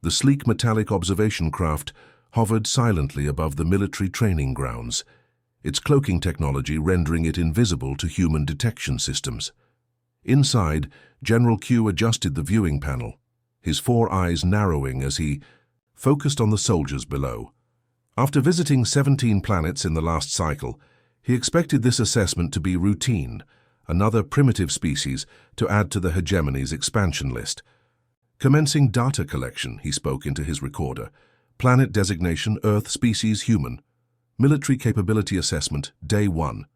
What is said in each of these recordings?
The sleek metallic observation craft hovered silently above the military training grounds, its cloaking technology rendering it invisible to human detection systems. Inside, General Q adjusted the viewing panel, his four eyes narrowing as he focused on the soldiers below. After visiting 17 planets in the last cycle, he expected this assessment to be routine, another primitive species to add to the hegemony's expansion list. Commencing data collection, he spoke into his recorder. Planet designation, Earth, species, human. Military capability assessment, Day 1.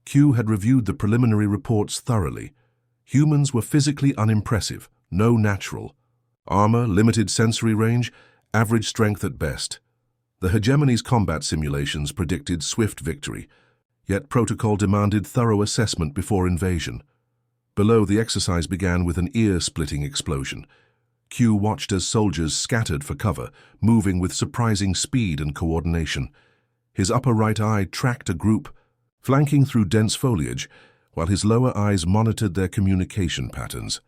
Q had reviewed the preliminary reports thoroughly. Humans were physically unimpressive, no natural. Armor, limited sensory range, average strength at best. The hegemony's combat simulations predicted swift victory, yet protocol demanded thorough assessment before invasion. Below, the exercise began with an ear-splitting explosion. Q watched as soldiers scattered for cover, moving with surprising speed and coordination. His upper right eye tracked a group, flanking through dense foliage, while his lower eyes monitored their communication patterns.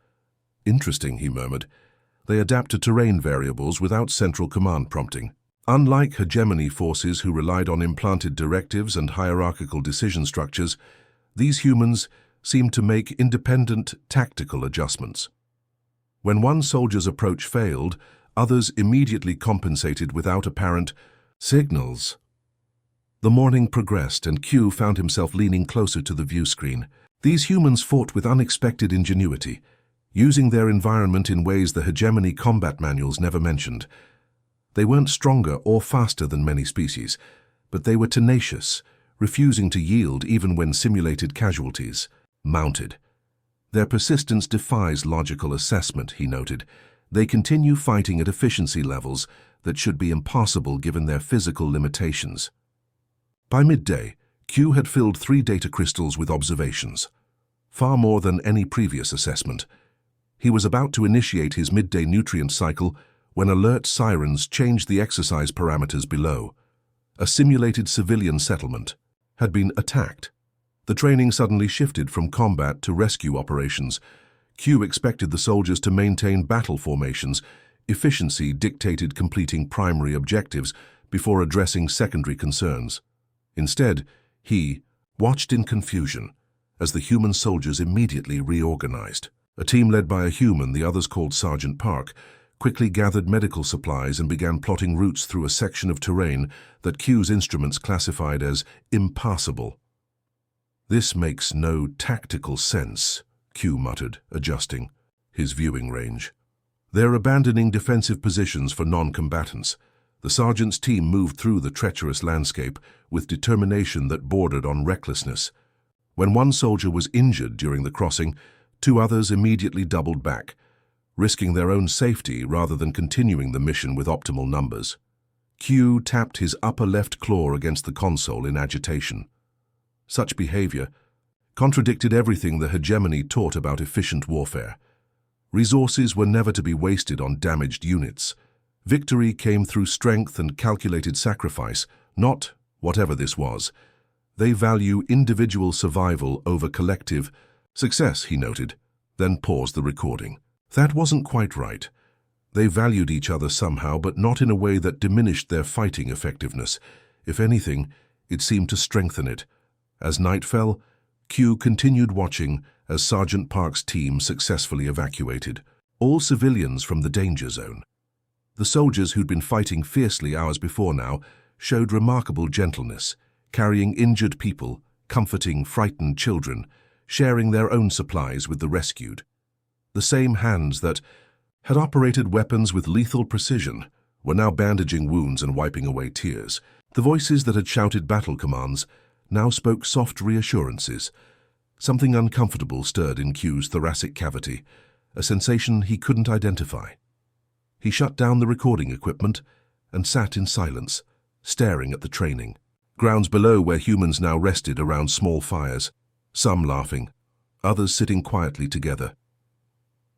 Interesting, he murmured. They adapt to terrain variables without central command prompting. Unlike hegemony forces who relied on implanted directives and hierarchical decision structures, these humans seemed to make independent tactical adjustments. When one soldier's approach failed, others immediately compensated without apparent signals. The morning progressed, and Q found himself leaning closer to the view screen. These humans fought with unexpected ingenuity, using their environment in ways the hegemony combat manuals never mentioned. They weren't stronger or faster than many species, but they were tenacious, refusing to yield even when simulated casualties mounted. Their persistence defies logical assessment, he noted. They continue fighting at efficiency levels that should be impossible given their physical limitations. By midday, Q had filled 3 data crystals with observations, far more than any previous assessment. He was about to initiate his midday nutrient cycle when alert sirens changed the exercise parameters below. A simulated civilian settlement had been attacked. The training suddenly shifted from combat to rescue operations. Q expected the soldiers to maintain battle formations. Efficiency dictated completing primary objectives before addressing secondary concerns. Instead, he watched in confusion as the human soldiers immediately reorganized. A team led by a human, the others called Sergeant Park, quickly gathered medical supplies and began plotting routes through a section of terrain that Q's instruments classified as impassable. "This makes no tactical sense," Q muttered, adjusting his viewing range. "They're abandoning defensive positions for non-combatants." The sergeant's team moved through the treacherous landscape with determination that bordered on recklessness. When one soldier was injured during the crossing, 2 others immediately doubled back, risking their own safety rather than continuing the mission with optimal numbers. Q tapped his upper left claw against the console in agitation. Such behavior contradicted everything the hegemony taught about efficient warfare. Resources were never to be wasted on damaged units. Victory came through strength and calculated sacrifice, not whatever this was. They value individual survival over collective success, he noted, then paused the recording. That wasn't quite right. They valued each other somehow, but not in a way that diminished their fighting effectiveness. If anything, it seemed to strengthen it. As night fell, Q continued watching as Sergeant Park's team successfully evacuated all civilians from the danger zone. The soldiers who'd been fighting fiercely hours before now showed remarkable gentleness, carrying injured people, comforting frightened children, sharing their own supplies with the rescued. The same hands that had operated weapons with lethal precision were now bandaging wounds and wiping away tears. The voices that had shouted battle commands now spoke soft reassurances. Something uncomfortable stirred in Q's thoracic cavity, a sensation he couldn't identify. He shut down the recording equipment and sat in silence, staring at the training. Grounds below where humans now rested around small fires, some laughing, others sitting quietly together.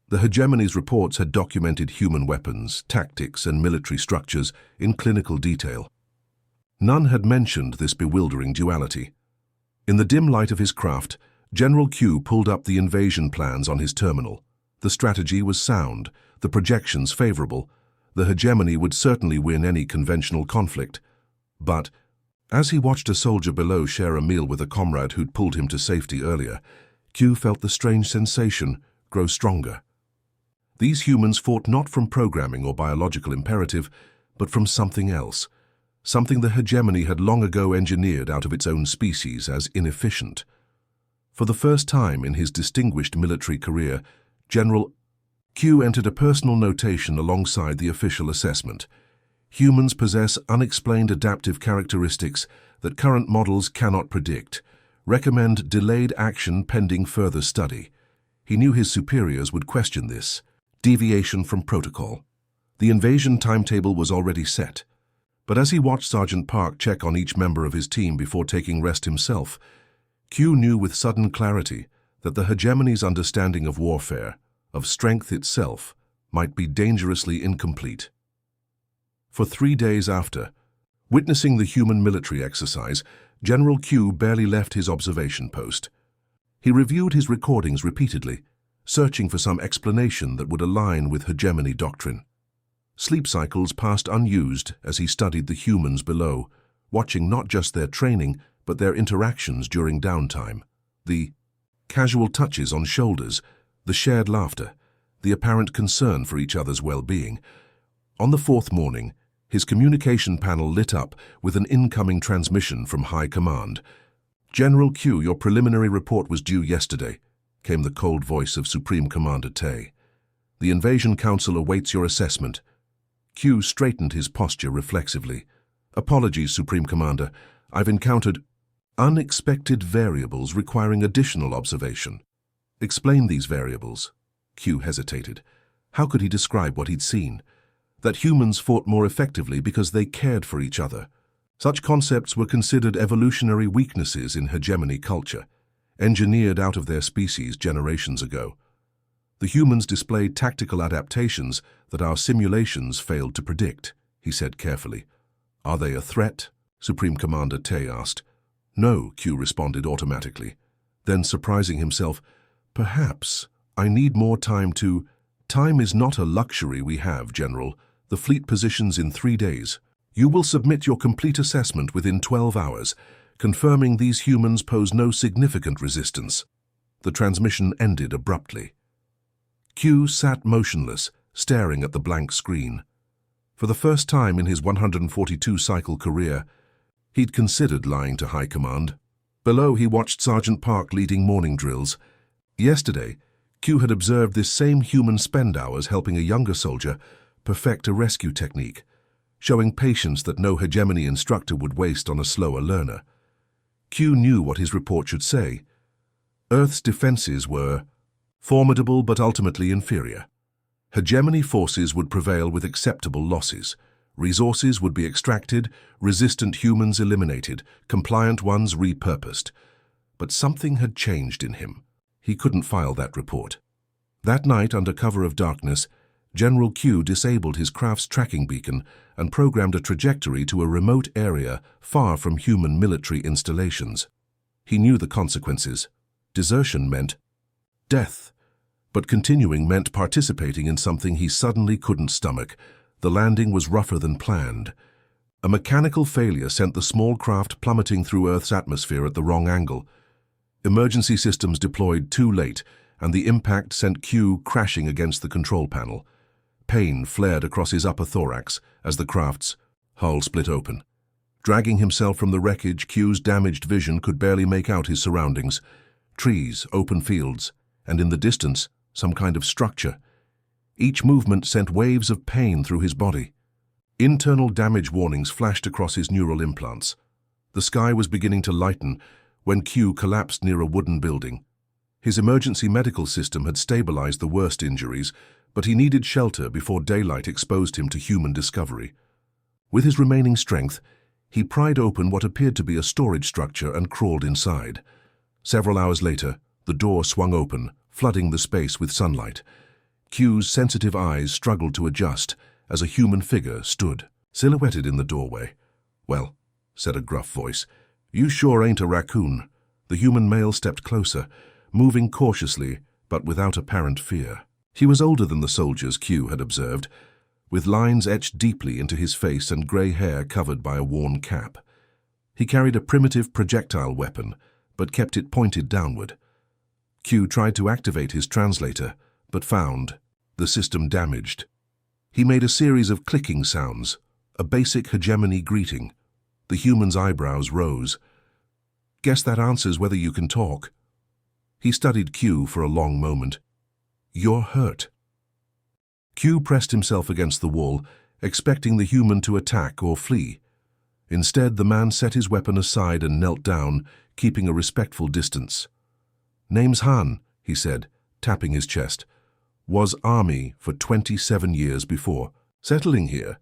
The hegemony's reports had documented human weapons, tactics, and military structures in clinical detail. None had mentioned this bewildering duality. In the dim light of his craft, General Q pulled up the invasion plans on his terminal. The strategy was sound, the projections favorable, The hegemony would certainly win any conventional conflict. But, as he watched a soldier below share a meal with a comrade who'd pulled him to safety earlier, Q felt the strange sensation grow stronger. These humans fought not from programming or biological imperative, but from something else, something the hegemony had long ago engineered out of its own species as inefficient. For the first time in his distinguished military career, General Q entered a personal notation alongside the official assessment. Humans possess unexplained adaptive characteristics that current models cannot predict. Recommend delayed action pending further study. He knew his superiors would question this. Deviation from protocol. The invasion timetable was already set. But as he watched Sergeant Park check on each member of his team before taking rest himself, Q knew with sudden clarity that the hegemony's understanding of warfare, of strength itself, might be dangerously incomplete. For 3 days after, witnessing the human military exercise, General Q barely left his observation post. He reviewed his recordings repeatedly, searching for some explanation that would align with hegemony doctrine. Sleep cycles passed unused as he studied the humans below, watching not just their training, but their interactions during downtime. The casual touches on shoulders, the shared laughter, the apparent concern for each other's well-being. On the 4th morning, his communication panel lit up with an incoming transmission from High Command. "General Q, your preliminary report was due yesterday," came the cold voice of Supreme Commander Tay. "The Invasion Council awaits your assessment." Q straightened his posture reflexively. "Apologies, Supreme Commander. I've encountered unexpected variables requiring additional observation." "Explain these variables." Q hesitated. How could he describe what he'd seen? That humans fought more effectively because they cared for each other. Such concepts were considered evolutionary weaknesses in hegemony culture, engineered out of their species generations ago. The humans displayed tactical adaptations that our simulations failed to predict, he said carefully. "Are they a threat?" Supreme Commander Tay asked. "No," Q responded automatically. Then, surprising himself, "Perhaps I need more time to—" "Time is not a luxury we have, General. The fleet positions in 3 days. You will submit your complete assessment within 12 hours, confirming these humans pose no significant resistance." The transmission ended abruptly. Q sat motionless, staring at the blank screen. For the first time in his 142-cycle career, he'd considered lying to High Command. Below, he watched Sergeant Park leading morning drills. Yesterday, Q had observed this same human spend hours helping a younger soldier perfect a rescue technique, showing patience that no hegemony instructor would waste on a slower learner. Q knew what his report should say. Earth's defenses were formidable but ultimately inferior. Hegemony forces would prevail with acceptable losses. Resources would be extracted, resistant humans eliminated, compliant ones repurposed. But something had changed in him. He couldn't file that report. That night, under cover of darkness, General Q disabled his craft's tracking beacon and programmed a trajectory to a remote area far from human military installations. He knew the consequences. Desertion meant death. But continuing meant participating in something he suddenly couldn't stomach. The landing was rougher than planned. A mechanical failure sent the small craft plummeting through Earth's atmosphere at the wrong angle. Emergency systems deployed too late, and the impact sent Q crashing against the control panel. Pain flared across his upper thorax as the craft's hull split open. Dragging himself from the wreckage, Q's damaged vision could barely make out his surroundings. Trees, open fields, and in the distance, some kind of structure. Each movement sent waves of pain through his body. Internal damage warnings flashed across his neural implants. The sky was beginning to lighten when Q collapsed near a wooden building. His emergency medical system had stabilized the worst injuries, but he needed shelter before daylight exposed him to human discovery. With his remaining strength, he pried open what appeared to be a storage structure and crawled inside. Several hours later, the door swung open, flooding the space with sunlight. Q's sensitive eyes struggled to adjust as a human figure stood, silhouetted in the doorway. "Well," said a gruff voice, "you sure ain't a raccoon." The human male stepped closer, moving cautiously but without apparent fear. He was older than the soldiers Q had observed, with lines etched deeply into his face and grey hair covered by a worn cap. He carried a primitive projectile weapon, but kept it pointed downward. Q tried to activate his translator, but found the system damaged. He made a series of clicking sounds, a basic hegemony greeting. The human's eyebrows rose. "Guess that answers whether you can talk." He studied Q for a long moment. "You're hurt." Q pressed himself against the wall, expecting the human to attack or flee. Instead, the man set his weapon aside and knelt down, keeping a respectful distance. "Name's Han," he said, tapping his chest. "Was Army for 27 years before. Settling here."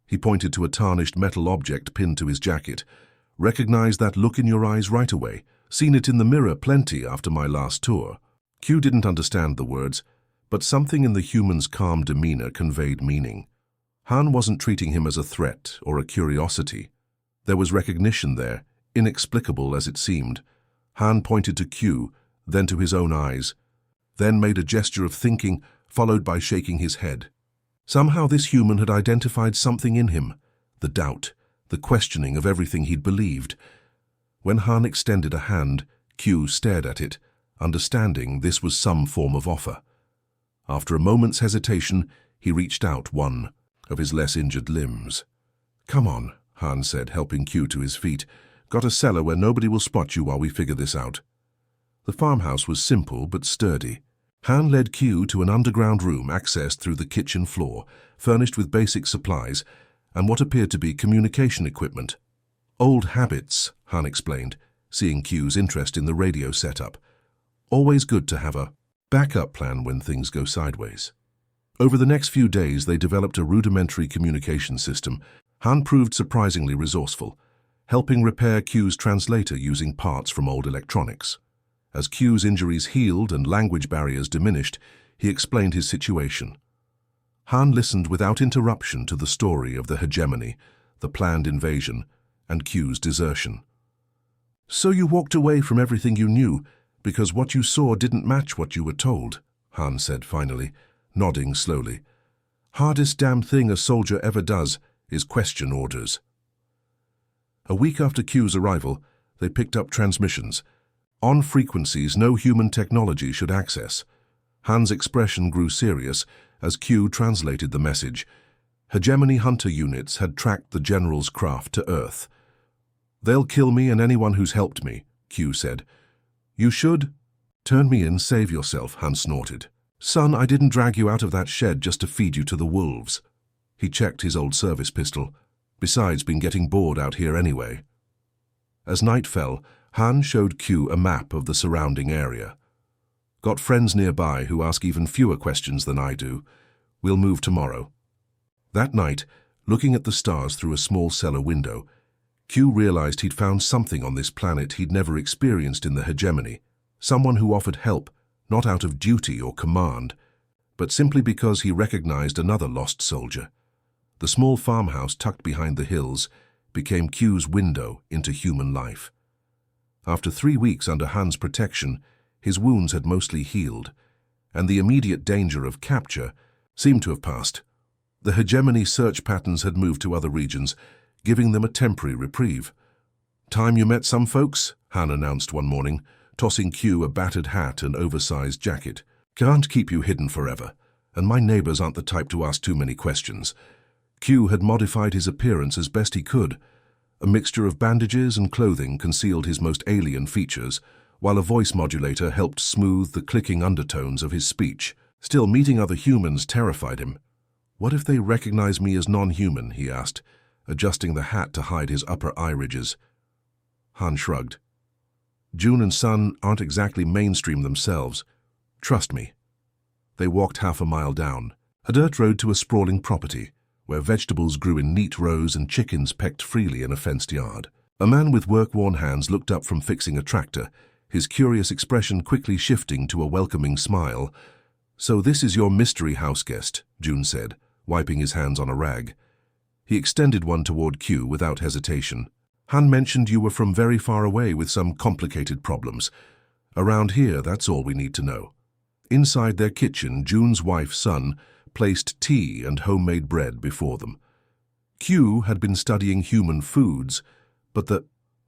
He pointed to a tarnished metal object pinned to his jacket. "Recognized that look in your eyes right away. Seen it in the mirror plenty after my last tour." Q didn't understand the words, but something in the human's calm demeanor conveyed meaning. Han wasn't treating him as a threat or a curiosity. There was recognition there, inexplicable as it seemed. Han pointed to Q, then to his own eyes, then made a gesture of thinking, followed by shaking his head. Somehow this human had identified something in him, the doubt, the questioning of everything he'd believed. When Han extended a hand, Q stared at it, understanding this was some form of offer. After a moment's hesitation, he reached out one of his less injured limbs. "Come on," Han said, helping Q to his feet. "Got a cellar where nobody will spot you while we figure this out." The farmhouse was simple but sturdy. Han led Q to an underground room accessed through the kitchen floor, furnished with basic supplies and what appeared to be communication equipment. "Old habits," Han explained, seeing Q's interest in the radio setup. "Always good to have a backup plan when things go sideways." Over the next few days, they developed a rudimentary communication system. Han proved surprisingly resourceful, helping repair Q's translator using parts from old electronics. As Q's injuries healed and language barriers diminished, he explained his situation. Han listened without interruption to the story of the hegemony, the planned invasion, and Q's desertion. "So you walked away from everything you knew because what you saw didn't match what you were told," Han said finally, nodding slowly. "Hardest damn thing a soldier ever does is question orders." A week after Q's arrival, they picked up transmissions, on frequencies no human technology should access. Han's expression grew serious as Q translated the message. Hegemony hunter units had tracked the general's craft to Earth. "They'll kill me and anyone who's helped me," Q said. "You should turn me in, save yourself," Han snorted. "Son, I didn't drag you out of that shed just to feed you to the wolves." He checked his old service pistol. "Besides, been getting bored out here anyway." As night fell, Han showed Q a map of the surrounding area. "Got friends nearby who ask even fewer questions than I do. We'll move tomorrow." That night, looking at the stars through a small cellar window, Q realized he'd found something on this planet he'd never experienced in the hegemony, someone who offered help, not out of duty or command, but simply because he recognized another lost soldier. The small farmhouse tucked behind the hills became Q's window into human life. After 3 weeks under Han's protection, his wounds had mostly healed, and the immediate danger of capture seemed to have passed. The hegemony search patterns had moved to other regions, giving them a temporary reprieve. "Time you met some folks," Han announced one morning, tossing Q a battered hat and oversized jacket. "Can't keep you hidden forever, and my neighbors aren't the type to ask too many questions." Q had modified his appearance as best he could. A mixture of bandages and clothing concealed his most alien features, while a voice modulator helped smooth the clicking undertones of his speech. Still, meeting other humans terrified him. "What if they recognize me as non-human?" he asked, adjusting the hat to hide his upper eye ridges. Han shrugged. "June and Sun aren't exactly mainstream themselves. Trust me." They walked half a mile down, a dirt road to a sprawling property, where vegetables grew in neat rows and chickens pecked freely in a fenced yard. A man with work-worn hands looked up from fixing a tractor, his curious expression quickly shifting to a welcoming smile. "So this is your mystery house guest," June said, wiping his hands on a rag. He extended one toward Q without hesitation. "Han mentioned you were from very far away with some complicated problems. Around here, that's all we need to know." Inside their kitchen, June's wife, Sun, placed tea and homemade bread before them. Q had been studying human foods, but the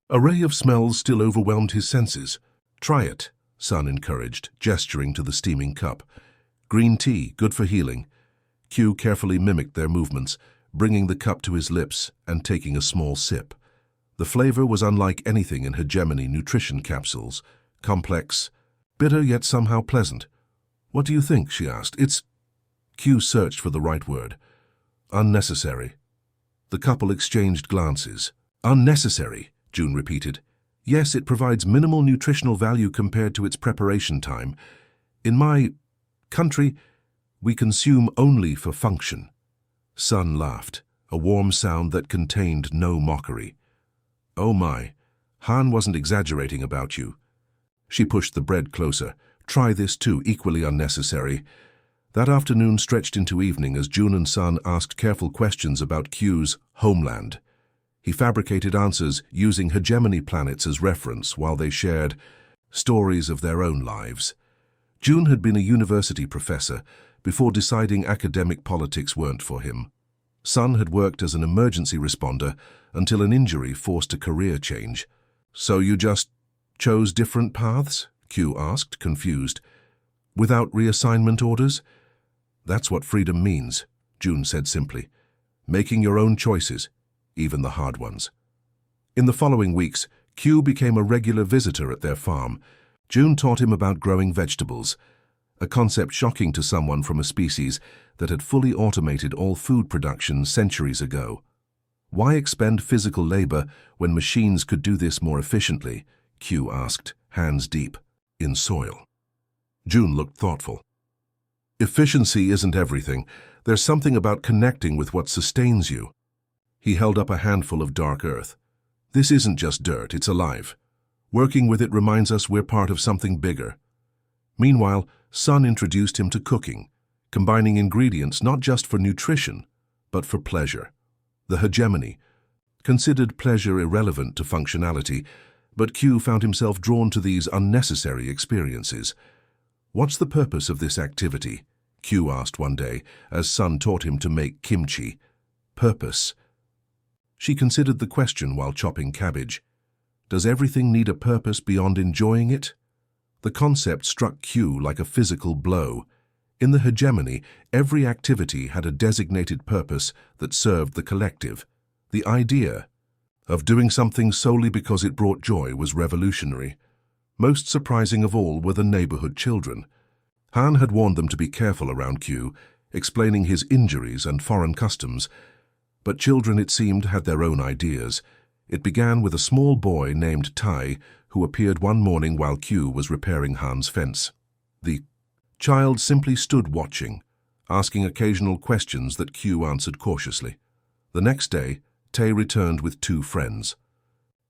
array of smells still overwhelmed his senses. "Try it," Sun encouraged, gesturing to the steaming cup. "Green tea, good for healing." Q carefully mimicked their movements, bringing the cup to his lips and taking a small sip. The flavor was unlike anything in hegemony nutrition capsules, complex, bitter yet somehow pleasant. "What do you think?" she asked. "It's—" Q searched for the right word. "Unnecessary." The couple exchanged glances. "Unnecessary," June repeated. "Yes, it provides minimal nutritional value compared to its preparation time. In my country, we consume only for function." Sun laughed, a warm sound that contained no mockery. "Oh my, Han wasn't exaggerating about you." She pushed the bread closer. "Try this too, equally unnecessary." That afternoon stretched into evening as June and Sun asked careful questions about Q's homeland. He fabricated answers using hegemony planets as reference while they shared stories of their own lives. June had been a university professor before deciding academic politics weren't for him. Sun had worked as an emergency responder until an injury forced a career change. "So you just chose different paths?" Q asked, confused. "Without reassignment orders?" "That's what freedom means," June said simply. "Making your own choices, even the hard ones." In the following weeks, Q became a regular visitor at their farm. June taught him about growing vegetables, a concept shocking to someone from a species that had fully automated all food production centuries ago. "Why expend physical labor when machines could do this more efficiently?" Q asked, hands deep in soil. June looked thoughtful. "Efficiency isn't everything. There's something about connecting with what sustains you." He held up a handful of dark earth. "This isn't just dirt, it's alive. Working with it reminds us we're part of something bigger." Meanwhile, Sun introduced him to cooking, combining ingredients not just for nutrition, but for pleasure. The hegemony considered pleasure irrelevant to functionality, but Q found himself drawn to these unnecessary experiences. "What's the purpose of this activity?" Q asked one day, as Sun taught him to make kimchi. "Purpose?" She considered the question while chopping cabbage. Does everything need a purpose beyond enjoying it? The concept struck Q like a physical blow. In the hegemony, every activity had a designated purpose that served the collective. The idea of doing something solely because it brought joy was revolutionary. Most surprising of all were the neighborhood children. Han had warned them to be careful around Q, explaining his injuries and foreign customs. But children, it seemed, had their own ideas. It began with a small boy named Tai, who appeared one morning while Q was repairing Han's fence. The child simply stood watching, asking occasional questions that Q answered cautiously. The next day, Tai returned with 2 friends.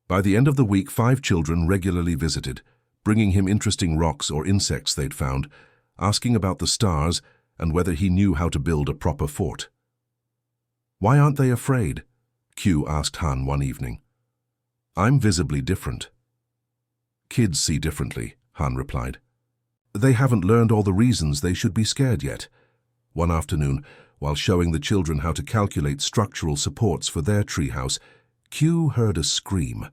By the end of the week, 5 children regularly visited, bringing him interesting rocks or insects they'd found, asking about the stars and whether he knew how to build a proper fort. "Why aren't they afraid?" Q asked Han one evening. "I'm visibly different." "Kids see differently," Han replied. "They haven't learned all the reasons they should be scared yet." One afternoon, while showing the children how to calculate structural supports for their treehouse, Q heard a scream.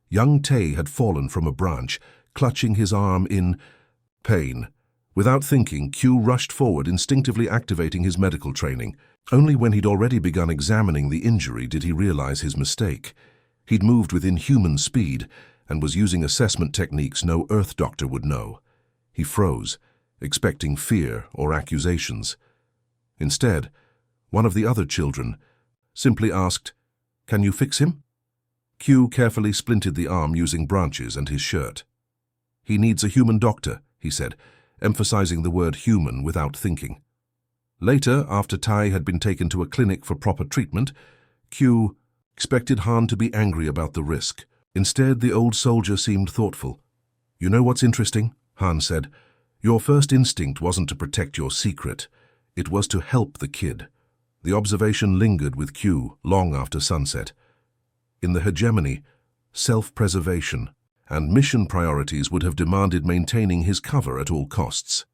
Young Tay had fallen from a branch, clutching his arm in pain. Without thinking, Q rushed forward, instinctively activating his medical training. Only when he'd already begun examining the injury did he realize his mistake. He'd moved with inhuman speed and was using assessment techniques no Earth doctor would know. He froze, expecting fear or accusations. Instead, one of the other children simply asked, "Can you fix him?" Q carefully splinted the arm using branches and his shirt. "He needs a human doctor," he said, emphasizing the word human without thinking. Later, after Tai had been taken to a clinic for proper treatment, Q expected Han to be angry about the risk. Instead, the old soldier seemed thoughtful. "You know what's interesting?" Han said. "Your first instinct wasn't to protect your secret. It was to help the kid." The observation lingered with Q long after sunset. In the hegemony, self-preservation and mission priorities would have demanded maintaining his cover at all costs.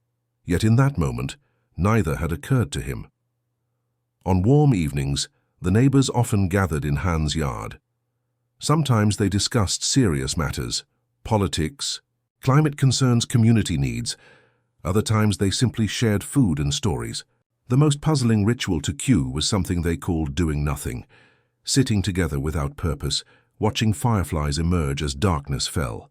Yet in that moment, neither had occurred to him. On warm evenings, the neighbors often gathered in Han's yard. Sometimes they discussed serious matters, politics, climate concerns, community needs. Other times they simply shared food and stories. The most puzzling ritual to Q was something they called doing nothing, sitting together without purpose, watching fireflies emerge as darkness fell.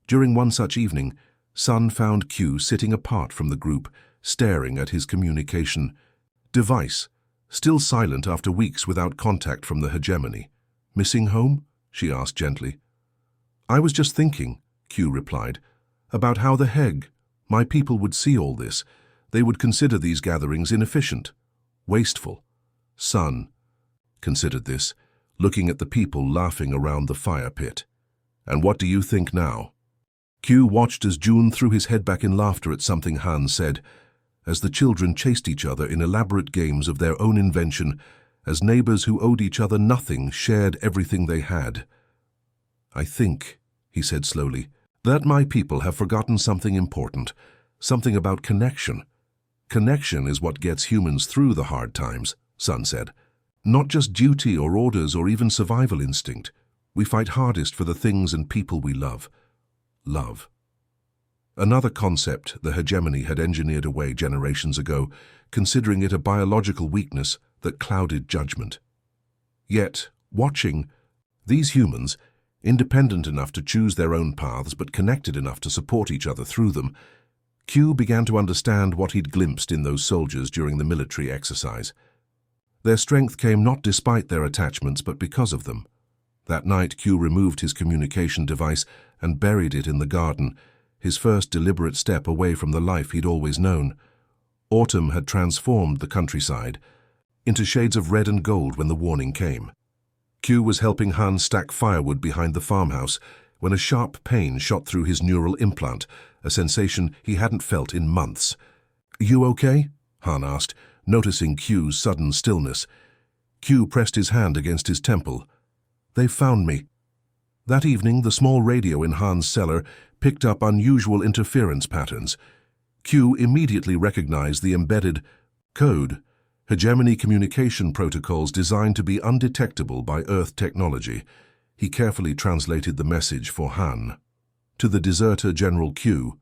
During one such evening, Sun found Q sitting apart from the group, staring at his communication device, still silent after weeks without contact from the hegemony. "Missing home?" she asked gently. "I was just thinking," Q replied, "about how the Heg, my people, would see all this. They would consider these gatherings inefficient, wasteful." Sun considered this, looking at the people laughing around the fire pit. "And what do you think now?" Q watched as June threw his head back in laughter at something Han said, as the children chased each other in elaborate games of their own invention, as neighbors who owed each other nothing shared everything they had. "I think," he said slowly, "that my people have forgotten something important, something about connection. Connection is what gets humans through the hard times," Sun said. "Not just duty or orders or even survival instinct. We fight hardest for the things and people we love. Love." Another concept the hegemony had engineered away generations ago, considering it a biological weakness that clouded judgment. Yet, watching these humans, independent enough to choose their own paths but connected enough to support each other through them, Q began to understand what he'd glimpsed in those soldiers during the military exercise. Their strength came not despite their attachments but because of them. That night, Q removed his communication device and buried it in the garden, his first deliberate step away from the life he'd always known. Autumn had transformed the countryside into shades of red and gold when the warning came. Q was helping Han stack firewood behind the farmhouse when a sharp pain shot through his neural implant, a sensation he hadn't felt in months. "You okay?" Han asked, noticing Q's sudden stillness. Q pressed his hand against his temple. "They've found me." That evening, the small radio in Han's cellar picked up unusual interference patterns. Q immediately recognized the embedded code, hegemony communication protocols designed to be undetectable by Earth technology. He carefully translated the message for Han. "To the deserter General Q,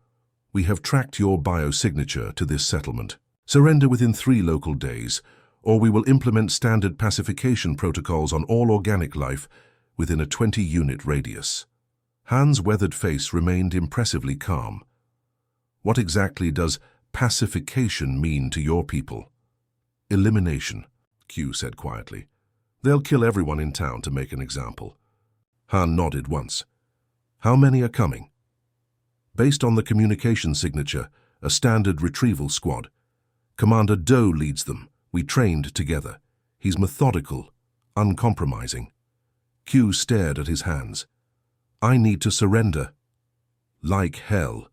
we have tracked your biosignature to this settlement. Surrender within 3 local days, or we will implement standard pacification protocols on all organic life within a 20-unit radius." Han's weathered face remained impressively calm. "What exactly does pacification mean to your people?" "Elimination," Q said quietly. "They'll kill everyone in town to make an example." Han nodded once. "How many are coming?" "Based on the communication signature, a standard retrieval squad. Commander Doe leads them. We trained together. He's methodical, uncompromising." Q stared at his hands. "I need to surrender." "Like hell."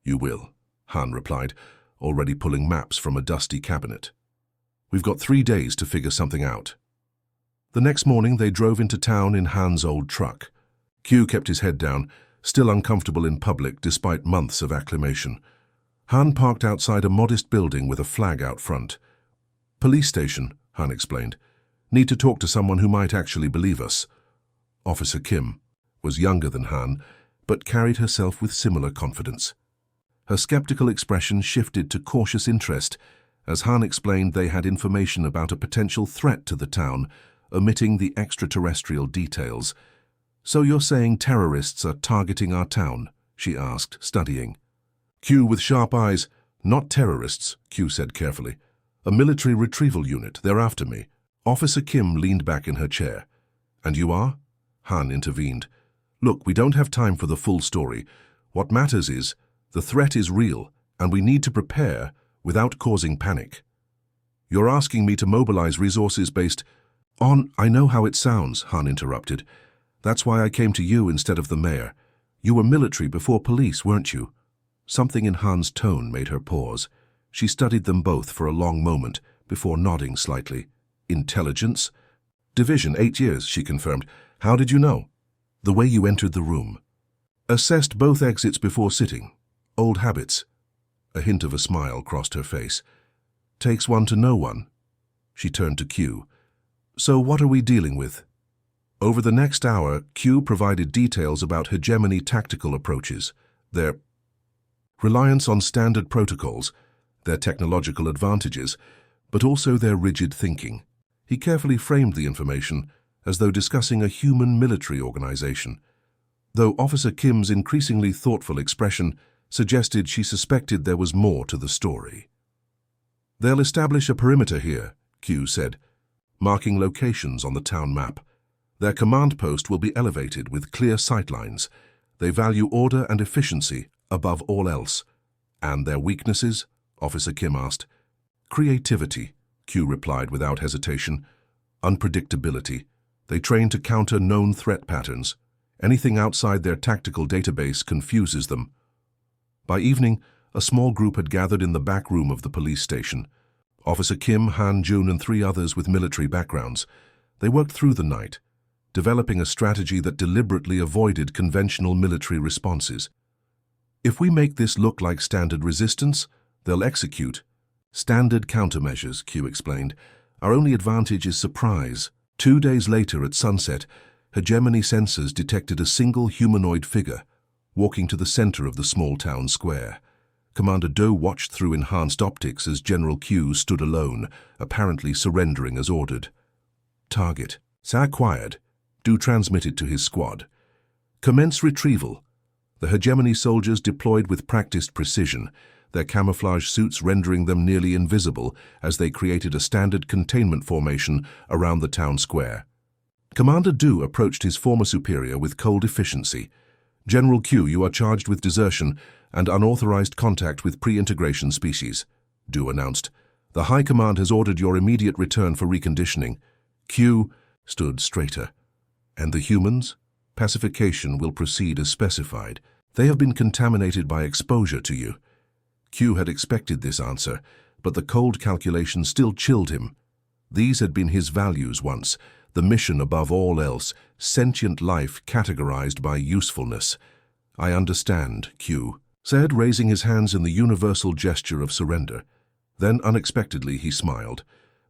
"You will," Han replied, already pulling maps from a dusty cabinet. "We've got 3 days to figure something out." The next morning they drove into town in Han's old truck. Q kept his head down, still uncomfortable in public despite months of acclimation. Han parked outside a modest building with a flag out front. "Police station," Han explained. "Need to talk to someone who might actually believe us." Officer Kim was younger than Han, but carried herself with similar confidence. Her skeptical expression shifted to cautious interest as Han explained they had information about a potential threat to the town, omitting the extraterrestrial details. "So you're saying terrorists are targeting our town?" she asked, studying. Q with sharp eyes. "Not terrorists," Q said carefully. "A military retrieval unit. They're after me." Officer Kim leaned back in her chair. "And you are?" Han intervened. "Look, we don't have time for the full story. What matters is, the threat is real, and we need to prepare without causing panic." "You're asking me to mobilize resources based on—" "I know how it sounds," Han interrupted. "That's why I came to you instead of the mayor. You were military before police, weren't you?" Something in Han's tone made her pause. She studied them both for a long moment before nodding slightly. "Intelligence?" "Division, 8 years," she confirmed. "How did you know?" "The way you entered the room." "Assessed both exits before sitting. Old habits." A hint of a smile crossed her face. "Takes one to know one." She turned to Q. So what are we dealing with? Over the next hour, Q provided details about hegemony tactical approaches, their reliance on standard protocols, their technological advantages, but also their rigid thinking. He carefully framed the information as though discussing a human military organization, though Officer Kim's increasingly thoughtful expression suggested she suspected there was more to the story. They'll establish a perimeter here, Q said, marking locations on the town map. Their command post will be elevated with clear sightlines. They value order and efficiency above all else. And their weaknesses? Officer Kim asked. Creativity, Q replied without hesitation. Unpredictability. They train to counter known threat patterns. Anything outside their tactical database confuses them. By evening, a small group had gathered in the back room of the police station. Officer Kim, Han Jun, and 3 others with military backgrounds. They worked through the night, developing a strategy that deliberately avoided conventional military responses. If we make this look like standard resistance, they'll execute. Standard countermeasures, Q explained. Our only advantage is surprise. 2 days later at sunset, hegemony sensors detected a single humanoid figure walking to the center of the small town square. Commander Do watched through enhanced optics as General Q stood alone, apparently surrendering as ordered. Target. Acquired. Do transmitted to his squad. Commence retrieval. The hegemony soldiers deployed with practiced precision, their camouflage suits rendering them nearly invisible as they created a standard containment formation around the town square. Commander Do approached his former superior with cold efficiency. General Q, you are charged with desertion and unauthorized contact with pre-integration species, Do announced. The High Command has ordered your immediate return for reconditioning. Q stood straighter. And the humans? Pacification will proceed as specified. They have been contaminated by exposure to you. Q had expected this answer, but the cold calculation still chilled him. These had been his values once, the mission above all else, sentient life categorized by usefulness. I understand, Q said, raising his hands in the universal gesture of surrender. Then, unexpectedly, he smiled.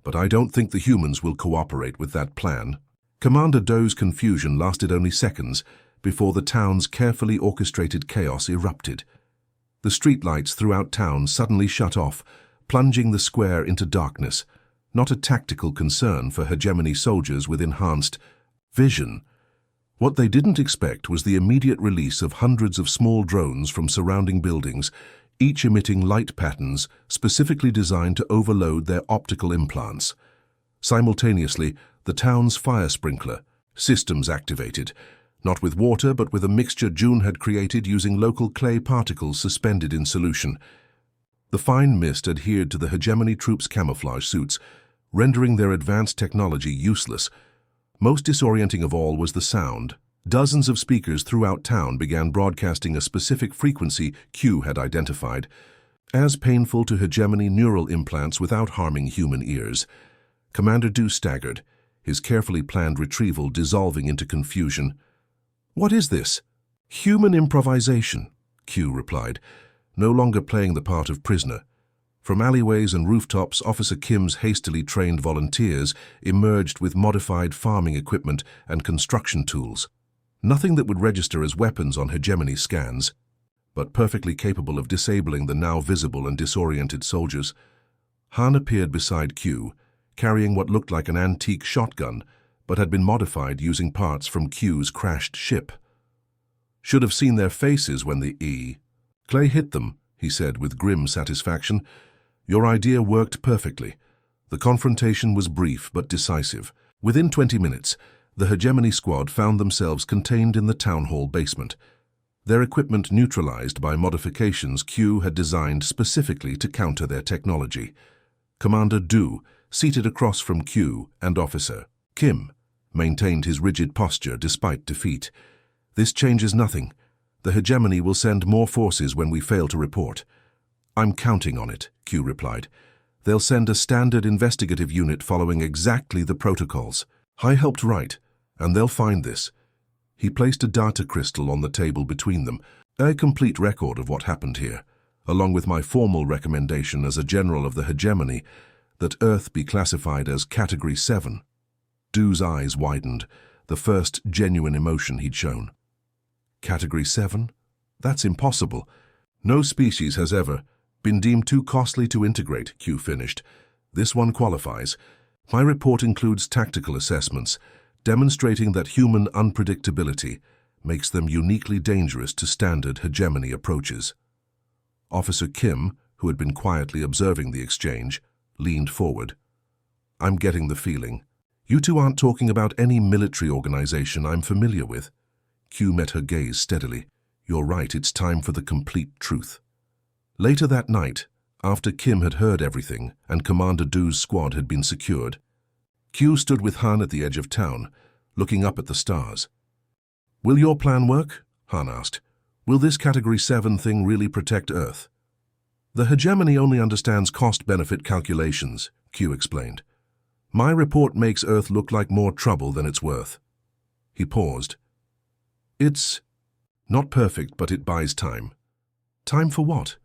But I don't think the humans will cooperate with that plan. Commander Do's confusion lasted only seconds before the town's carefully orchestrated chaos erupted. The streetlights throughout town suddenly shut off, plunging the square into darkness, not a tactical concern for hegemony soldiers with enhanced vision. What they didn't expect was the immediate release of hundreds of small drones from surrounding buildings, each emitting light patterns specifically designed to overload their optical implants. Simultaneously, the town's fire sprinkler systems activated, not with water but with a mixture June had created using local clay particles suspended in solution. The fine mist adhered to the hegemony troops' camouflage suits, rendering their advanced technology useless. Most disorienting of all was the sound. Dozens of speakers throughout town began broadcasting a specific frequency Q had identified, as painful to hegemony neural implants without harming human ears. Commander Do staggered, his carefully planned retrieval dissolving into confusion. What is this? Human improvisation, Q replied, no longer playing the part of prisoner. From alleyways and rooftops, Officer Kim's hastily trained volunteers emerged with modified farming equipment and construction tools. Nothing that would register as weapons on hegemony scans, but perfectly capable of disabling the now visible and disoriented soldiers. Han appeared beside Q, carrying what looked like an antique shotgun, but had been modified using parts from Q's crashed ship. Should have seen their faces when the Clay hit them, he said with grim satisfaction. Your idea worked perfectly. The confrontation was brief but decisive. Within 20 minutes, the hegemony squad found themselves contained in the town hall basement, their equipment neutralized by modifications Q had designed specifically to counter their technology. Commander Do, seated across from Q and Officer Kim, maintained his rigid posture despite defeat. This changes nothing. The hegemony will send more forces when we fail to report. I'm counting on it, Q replied. They'll send a standard investigative unit following exactly the protocols. I helped write, and they'll find this. He placed a data crystal on the table between them, a complete record of what happened here, along with my formal recommendation as a general of the hegemony that Earth be classified as Category 7. Doo's eyes widened, the first genuine emotion he'd shown. Category 7? That's impossible. No species has ever been deemed too costly to integrate, Q finished. This one qualifies. My report includes tactical assessments, demonstrating that human unpredictability makes them uniquely dangerous to standard hegemony approaches. Officer Kim, who had been quietly observing the exchange, leaned forward. I'm getting the feeling. You two aren't talking about any military organization I'm familiar with. Q met her gaze steadily. You're right, it's time for the complete truth. Later that night, after Kim had heard everything and Commander Doo's squad had been secured, Q stood with Han at the edge of town, looking up at the stars. Will your plan work? Han asked. Will this Category 7 thing really protect Earth? The hegemony only understands cost-benefit calculations, Q explained. My report makes Earth look like more trouble than it's worth. He paused. It's not perfect, but it buys time. Time for what?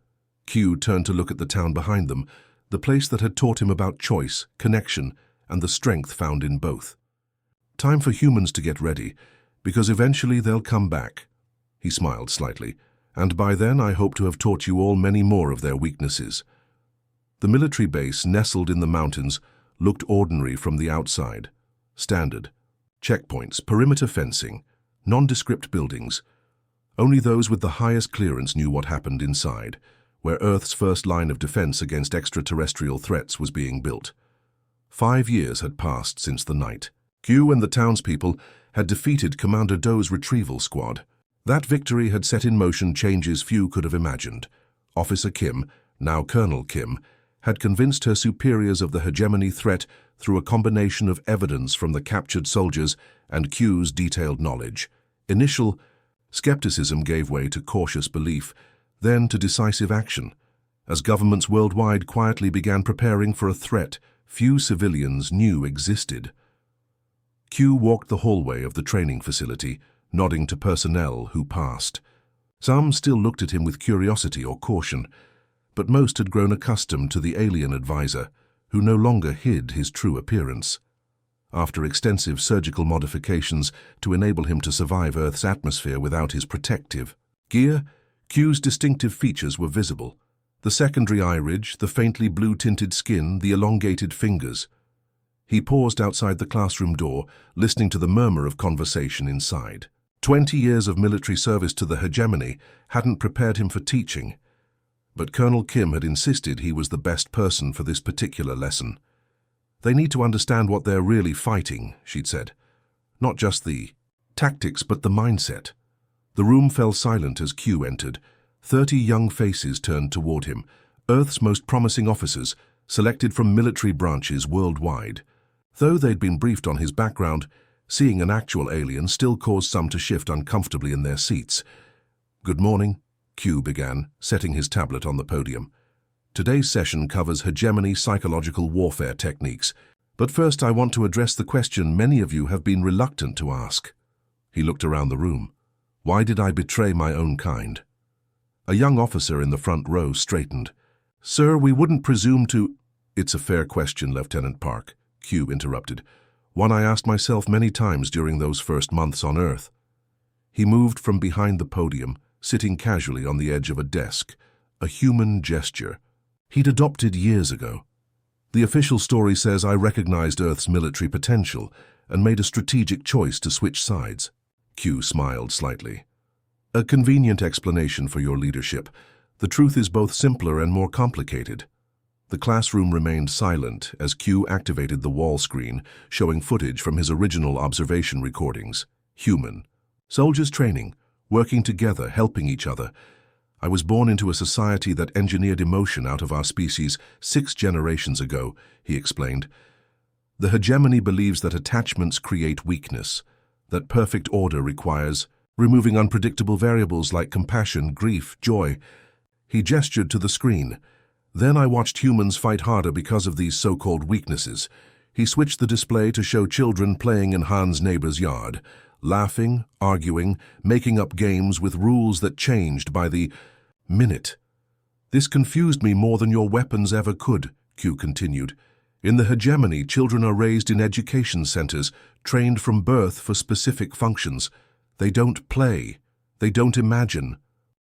Q turned to look at the town behind them, the place that had taught him about choice, connection, and the strength found in both. Time for humans to get ready, because eventually they'll come back. He smiled slightly, and by then I hope to have taught you all many more of their weaknesses. The military base, nestled in the mountains, looked ordinary from the outside. Standard. Checkpoints, perimeter fencing, nondescript buildings. Only those with the highest clearance knew what happened inside, where Earth's first line of defense against extraterrestrial threats was being built. 5 years had passed since the night. Q and the townspeople had defeated Commander Do's retrieval squad. That victory had set in motion changes few could have imagined. Officer Kim, now Colonel Kim, had convinced her superiors of the hegemony threat through a combination of evidence from the captured soldiers and Q's detailed knowledge. Initial skepticism gave way to cautious belief, then to decisive action, as governments worldwide quietly began preparing for a threat few civilians knew existed. Q walked the hallway of the training facility, nodding to personnel who passed. Some still looked at him with curiosity or caution, but most had grown accustomed to the alien advisor, who no longer hid his true appearance. After extensive surgical modifications to enable him to survive Earth's atmosphere without his protective gear, Q's distinctive features were visible. The secondary eye ridge, the faintly blue-tinted skin, the elongated fingers. He paused outside the classroom door, listening to the murmur of conversation inside. 20 years of military service to the hegemony hadn't prepared him for teaching, but Colonel Kim had insisted he was the best person for this particular lesson. They need to understand what they're really fighting, she'd said. Not just the tactics, but the mindset. The room fell silent as Q entered. 30 young faces turned toward him, Earth's most promising officers, selected from military branches worldwide. Though they'd been briefed on his background, seeing an actual alien still caused some to shift uncomfortably in their seats. Good morning, Q began, setting his tablet on the podium. Today's session covers hegemony psychological warfare techniques, but first I want to address the question many of you have been reluctant to ask. He looked around the room. Why did I betray my own kind? A young officer in the front row straightened. Sir, we wouldn't presume to— It's a fair question, Lieutenant Park, Q interrupted. One I asked myself many times during those first months on Earth. He moved from behind the podium, sitting casually on the edge of a desk, a human gesture he'd adopted years ago. The official story says I recognized Earth's military potential and made a strategic choice to switch sides. Q smiled slightly. A convenient explanation for your leadership. The truth is both simpler and more complicated. The classroom remained silent as Q activated the wall screen, showing footage from his original observation recordings. Human. Soldiers training, working together, helping each other. I was born into a society that engineered emotion out of our species 6 generations ago, he explained. The hegemony believes that attachments create weakness, that perfect order requires removing unpredictable variables like compassion, grief, joy. He gestured to the screen. Then I watched humans fight harder because of these so-called weaknesses. He switched the display to show children playing in Han's neighbor's yard, laughing, arguing, making up games with rules that changed by the minute. This confused me more than your weapons ever could, Q continued. In the hegemony, children are raised in education centers, trained from birth for specific functions. They don't play. They don't imagine.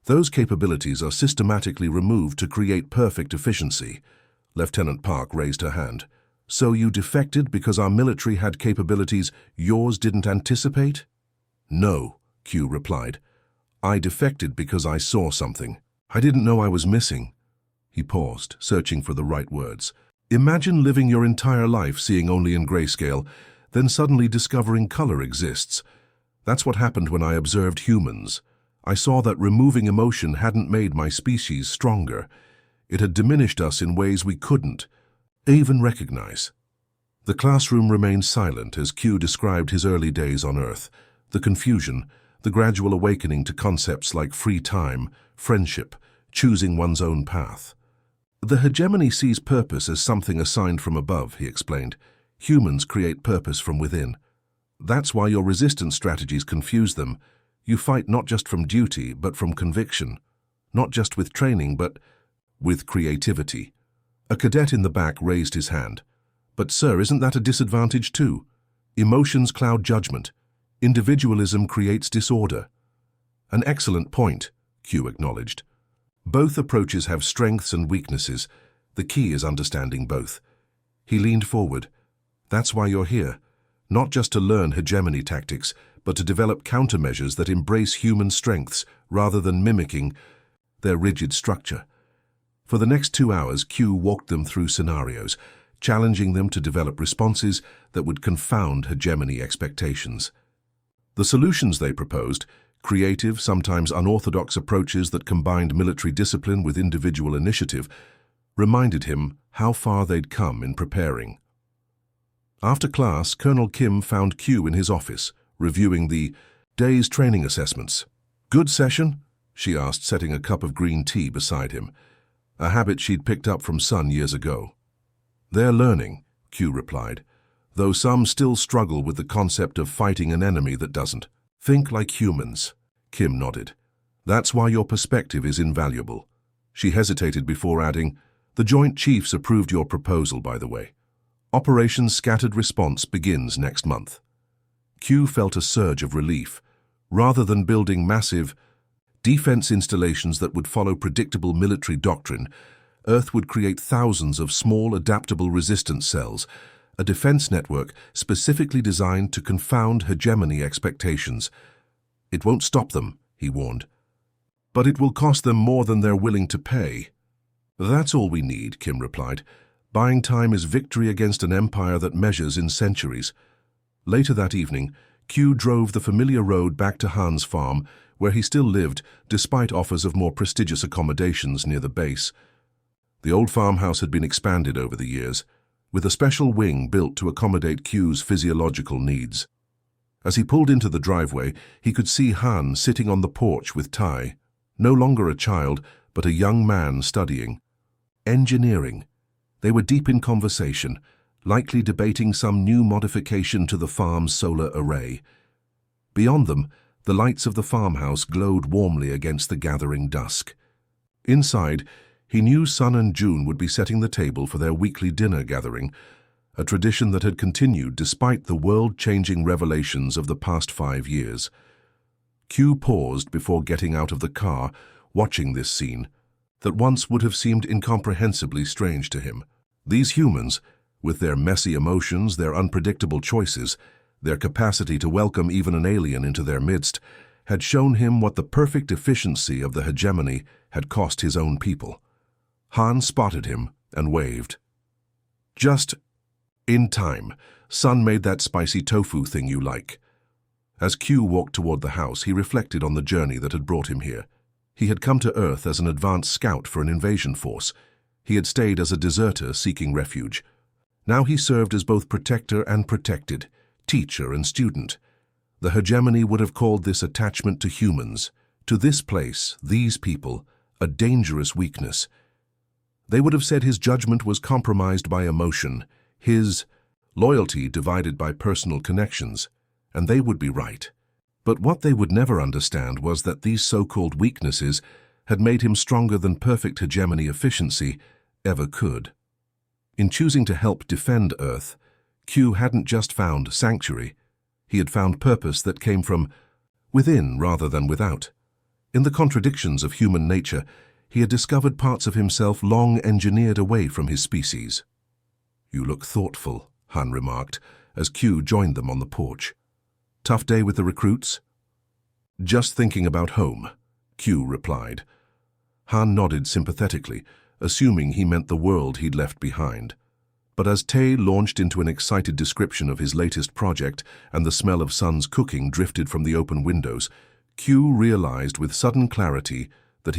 Those capabilities are systematically removed to create perfect efficiency. Lieutenant Park raised her hand. So you defected because our military had capabilities yours didn't anticipate? No, Q replied. I defected because I saw something. I didn't know I was missing. He paused, searching for the right words. Imagine living your entire life seeing only in grayscale, then suddenly discovering color exists. That's what happened when I observed humans. I saw that removing emotion hadn't made my species stronger. It had diminished us in ways we couldn't even recognize. The classroom remained silent as Q described his early days on Earth, the confusion, the gradual awakening to concepts like free time, friendship, choosing one's own path. The hegemony sees purpose as something assigned from above, he explained. Humans create purpose from within. That's why your resistance strategies confuse them. You fight not just from duty, but from conviction. Not just with training, but with creativity. A cadet in the back raised his hand. But sir, isn't that a disadvantage too? Emotions cloud judgment. Individualism creates disorder. An excellent point, Q acknowledged. Both approaches have strengths and weaknesses. The key is understanding both. He leaned forward. That's why you're here. Not just to learn hegemony tactics, but to develop countermeasures that embrace human strengths rather than mimicking their rigid structure. For the next 2 hours, Q walked them through scenarios, challenging them to develop responses that would confound hegemony expectations. The solutions they proposed, creative, sometimes unorthodox approaches that combined military discipline with individual initiative, reminded him how far they'd come in preparing. After class, Colonel Kim found Q in his office, reviewing the day's training assessments. Good session? She asked, setting a cup of green tea beside him, a habit she'd picked up from Sun years ago. They're learning, Q replied, though some still struggle with the concept of fighting an enemy that doesn't think like humans. Kim nodded. That's why your perspective is invaluable. She hesitated before adding, the Joint Chiefs approved your proposal, by the way. Operation Scattered Response begins next month. Q felt a surge of relief. Rather than building massive defense installations that would follow predictable military doctrine, Earth would create thousands of small, adaptable resistance cells, a defense network specifically designed to confound hegemony expectations. It won't stop them, he warned. But it will cost them more than they're willing to pay. That's all we need, Kim replied. Buying time is victory against an empire that measures in centuries. Later that evening, Q drove the familiar road back to Han's farm, where he still lived, despite offers of more prestigious accommodations near the base. The old farmhouse had been expanded over the years, with a special wing built to accommodate Q's physiological needs. As he pulled into the driveway, he could see Han sitting on the porch with Tai, no longer a child, but a young man studying engineering. They were deep in conversation, likely debating some new modification to the farm's solar array. Beyond them, the lights of the farmhouse glowed warmly against the gathering dusk. Inside, he knew Sun and June would be setting the table for their weekly dinner gathering, a tradition that had continued despite the world-changing revelations of the past 5 years. Q paused before getting out of the car, watching this scene that once would have seemed incomprehensibly strange to him. These humans, with their messy emotions, their unpredictable choices, their capacity to welcome even an alien into their midst, had shown him what the perfect efficiency of the hegemony had cost his own people. Han spotted him and waved. Just in time, Sun made that spicy tofu thing you like. As Q walked toward the house, he reflected on the journey that had brought him here. He had come to Earth as an advanced scout for an invasion force. He had stayed as a deserter seeking refuge. Now he served as both protector and protected, teacher and student. The hegemony would have called this attachment to humans, to this place, these people, a dangerous weakness. They would have said his judgment was compromised by emotion, his loyalty divided by personal connections, and they would be right. But what they would never understand was that these so-called weaknesses had made him stronger than perfect hegemony efficiency ever could. In choosing to help defend Earth, Q hadn't just found sanctuary. He had found purpose that came from within rather than without. In the contradictions of human nature, he had discovered parts of himself long engineered away from his species. "You look thoughtful," Han remarked, as Q joined them on the porch. "Tough day with the recruits?" "Just thinking about home," Q replied. Han nodded sympathetically, assuming he meant the world he'd left behind. But as Tay launched into an excited description of his latest project and the smell of Sun's cooking drifted from the open windows, Q realized with sudden clarity that